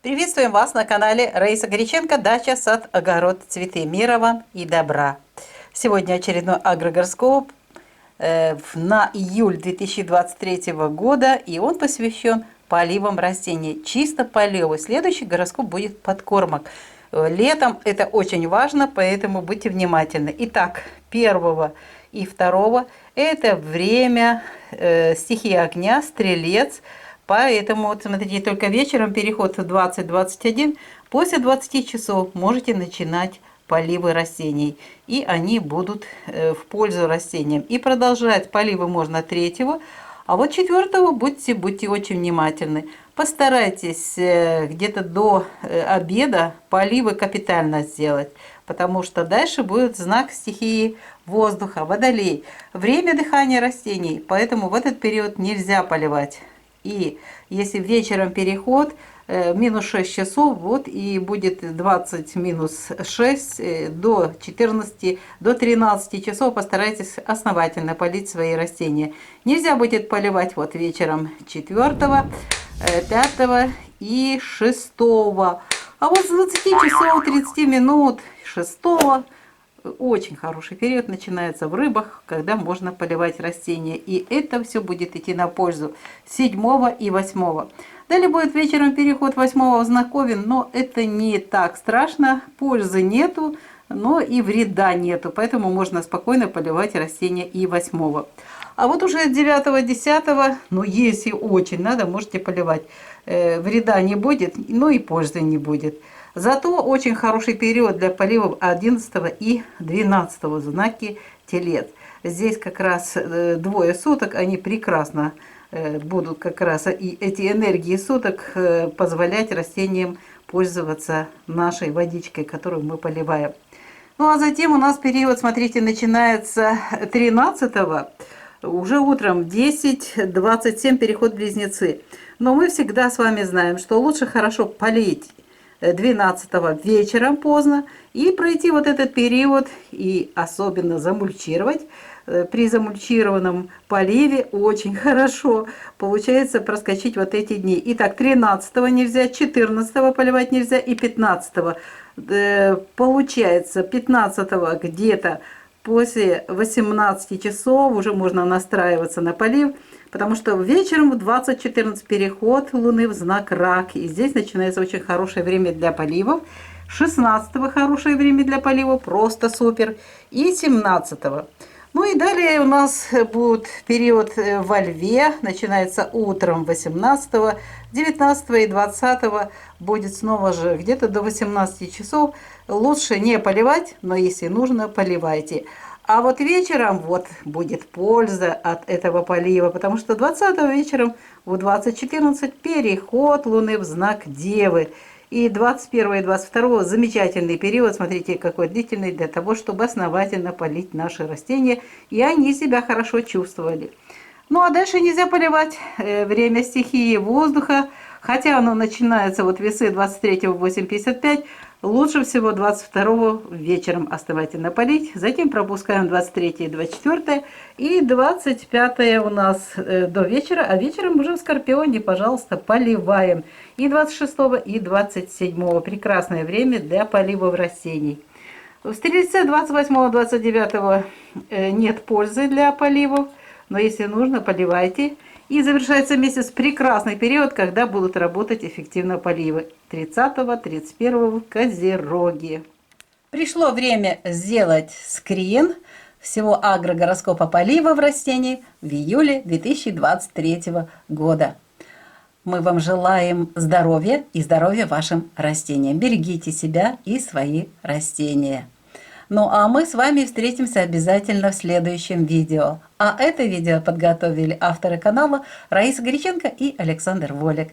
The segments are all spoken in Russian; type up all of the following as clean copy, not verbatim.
Приветствуем вас на канале Раиса Горяченко, дача, сад, огород, цветы. Мира вам и добра. Сегодня очередной агрогороскоп на июль 2023 года, и он посвящен поливам растений. Чисто поливы. Следующий гороскоп будет подкормок. Летом это очень важно, поэтому будьте внимательны. Итак, 1 и 2 это время стихии огня, стрелец. Поэтому, вот смотрите, только вечером переход в 20-21, после 20 часов можете начинать поливы растений. И они будут в пользу растениям. И продолжать поливы можно 3, а вот 4 будьте очень внимательны. Постарайтесь где-то до обеда поливы капитально сделать, потому что дальше будет знак стихии воздуха, водолей. Время дыхания растений, поэтому в этот период нельзя поливать. И если вечером переход, минус 6 часов, вот и будет 20 минус 6 до 14, до 13 часов постарайтесь основательно полить свои растения. Нельзя будет поливать вот вечером 4, 5 и 6. А вот с 20 часов 30 минут 6 очень хороший период начинается в рыбах, когда можно поливать растения. И это все будет идти на пользу 7 и 8. Далее будет вечером переход 8 в знак Овен, но это не так страшно, пользы нету, но и вреда нету, поэтому можно спокойно поливать растения и 8. А вот уже 9-10, ну если очень надо, можете поливать. Вреда не будет, но и пользы не будет. Зато очень хороший период для поливов 11 и 12 знаки Телец. Здесь как раз двое суток, они прекрасно будут как раз и эти энергии суток позволять растениям пользоваться нашей водичкой, которую мы поливаем. Ну а затем у нас период, смотрите, начинается 13, уже утром 10-27 переход в Близнецы. Но мы всегда с вами знаем, что лучше хорошо полить 12 вечером поздно и пройти вот этот период и особенно замульчировать. При замульчированном поливе очень хорошо получается проскочить вот эти дни. Итак, 13 нельзя, 14 поливать нельзя и 15. Получается 15 где-то после 18 часов уже можно настраиваться на полив, потому что вечером в 20-14 переход Луны в знак Рак. И здесь начинается очень хорошее время для поливов. 16 хорошее время для полива, просто супер. И 17. Ну и далее у нас будет период во Льве, начинается утром 18, 19 и 20 будет снова же где-то до 18 часов. Лучше не поливать, но если нужно, поливайте. А вот вечером вот будет польза от этого полива, потому что 20 вечером в 20:14 переход Луны в знак Девы. И 21 и 22 замечательный период, смотрите, какой длительный, для того, чтобы основательно полить наши растения, и они себя хорошо чувствовали. Ну а дальше нельзя поливать время стихии воздуха, хотя оно начинается вот весы 23 в 8:55, лучше всего 22 вечером основательно полить, затем пропускаем 23 и 24, и 25 у нас до вечера, а вечером уже в Скорпионе, пожалуйста, поливаем. И 26 и 27 прекрасное время для поливов растений. В Стрельце 28-29 нет пользы для поливов, но если нужно, поливайте. И завершается месяц прекрасный период, когда будут работать эффективно поливы. 30-31 в Козероге. Пришло время сделать скрин всего агрогороскопа поливов растений в июле 2023 года. Мы вам желаем здоровья и здоровья вашим растениям. Берегите себя и свои растения. Ну а мы с вами встретимся обязательно в следующем видео. А это видео подготовили авторы канала Раиса Горяченко и Александр Волик.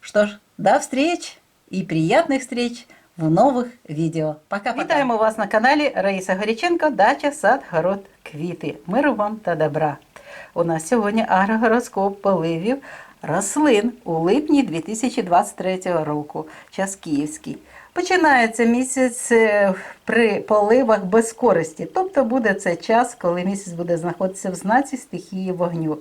Что ж, до встреч и приятных встреч в новых видео. Пока-пока. Вітаємо вас на каналі Раиса Горяченко, дача, сад, город, квіти. Миру вам та добра. У нас сьогодні агрогороскоп поливів рослин у липні 2023 року, час київський. Починається місяць при поливах без користі, тобто буде це час, коли місяць буде знаходитися в знаці стихії вогню.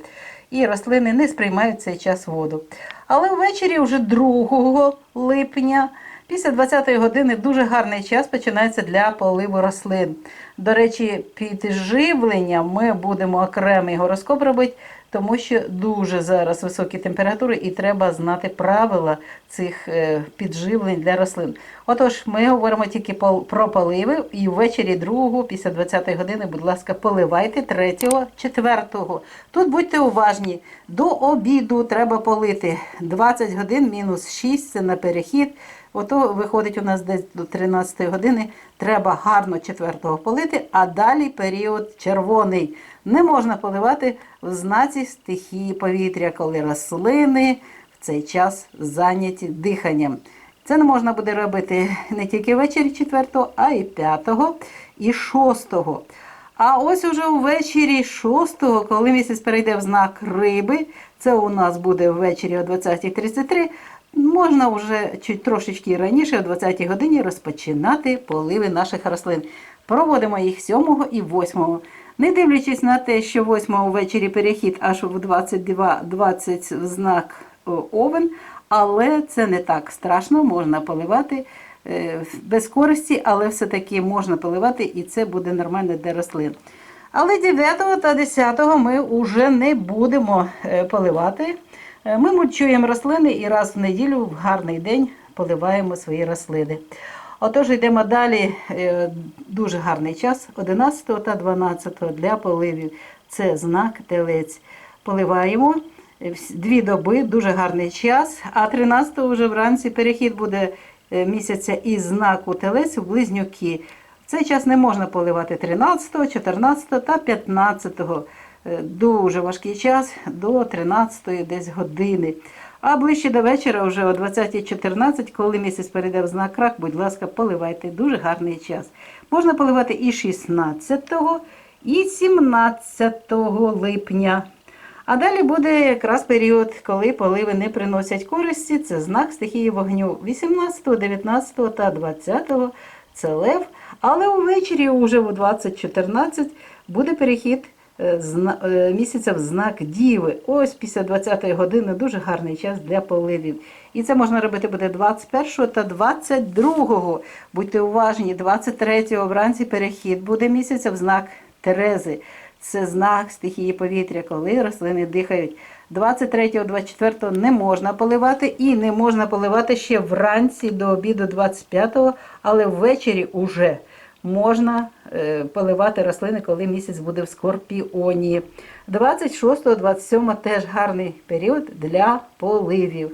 і рослини не сприймають цей час воду. Але ввечері вже 2 липня, після 20-ї години, дуже гарний час починається для поливу рослин. До речі, підживлення ми будемо окремий гороскоп робити, тому що дуже зараз високі температури і треба знати правила цих підживлень для рослин. Отож, ми говоримо тільки про поливи, і ввечері 2-го, після 20-ї години, будь ласка, поливайте 3-го, 4-го. Тут будьте уважні, до обіду треба полити 20 годин мінус 6, це на перехід. Ото виходить у нас десь до 13-ї години, треба гарно 4-го полити, а далі період червоний. Не можна поливати в знаці стихії повітря, коли рослини в цей час зайняті диханням. Це не можна буде робити не тільки ввечері 4-го, а й 5-го і 6-го. А ось уже ввечері 6-го, коли місяць перейде в знак риби, це у нас буде ввечері о 20:33, можна вже трошечки раніше, о 20-й годині, розпочинати поливи наших рослин. Проводимо їх 7-го і 8-го. Не дивлячись на те, що 8-го ввечері перехід аж в 22:20 в знак Овен, але це не так страшно, можна поливати без користі, але все-таки можна поливати і це буде нормально для рослин. Але 9 та 10 ми вже не будемо поливати. Ми мульчуємо рослини і раз в неділю в гарний день поливаємо свої рослини. Отож, йдемо далі. Дуже гарний час 11 та 12 для поливів. Це знак Телець. Поливаємо 2 доби, дуже гарний час. А 13 вже вранці перехід буде місяця із знаку Телець у Близнюки. В цей час не можна поливати 13, 14 та 15. Дуже важкий час до 13-ї десь години. А ближче до вечора, вже о 20:14, коли місяць перейде в знак Рак, будь ласка, поливайте. Дуже гарний час. Можна поливати і 16, і 17 липня. А далі буде якраз період, коли поливи не приносять користі. Це знак стихії вогню 18, 19 та 20 це Лев. Але увечері, уже о 20:14, буде перехід місяця в знак Діви. Ось після 20-ї години дуже гарний час для поливів. І це можна робити буде 21 та 22. Будьте уважні, 23-го вранці перехід буде місяця в знак Терези. Це знак стихії повітря, коли рослини дихають. 23-го, 24-го не можна поливати і не можна поливати ще вранці до обіду 25-го, але ввечері уже можна поливати рослини, коли місяць буде в Скорпіоні. 26-го, 27-го теж гарний період для поливів.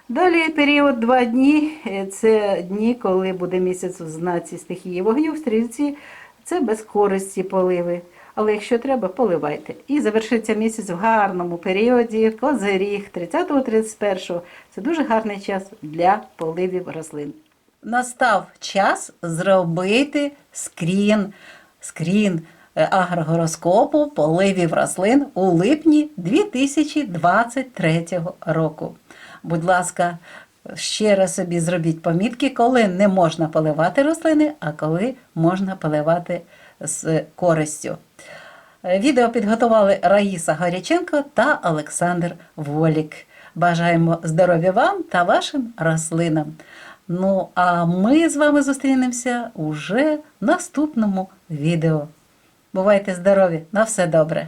Далі період 2 дні, це дні, коли буде місяць в знаці стихії вогню, в Стрільці, це без користі поливи. Але якщо треба, поливайте. І завершиться місяць в гарному періоді, Козиріг, 30-31. Це дуже гарний час для поливів рослин. Настав час зробити скрін агрогороскопу поливів рослин у липні 2023 року. Будь ласка, ще раз собі зробіть помітки, коли не можна поливати рослини, а коли можна поливати з користю. Відео підготували Раїса Горяченко та Олександр Волік. Бажаємо здоров'я вам та вашим рослинам. Ну, а ми з вами зустрінемося уже в наступному відео. Бувайте здорові! На все добре!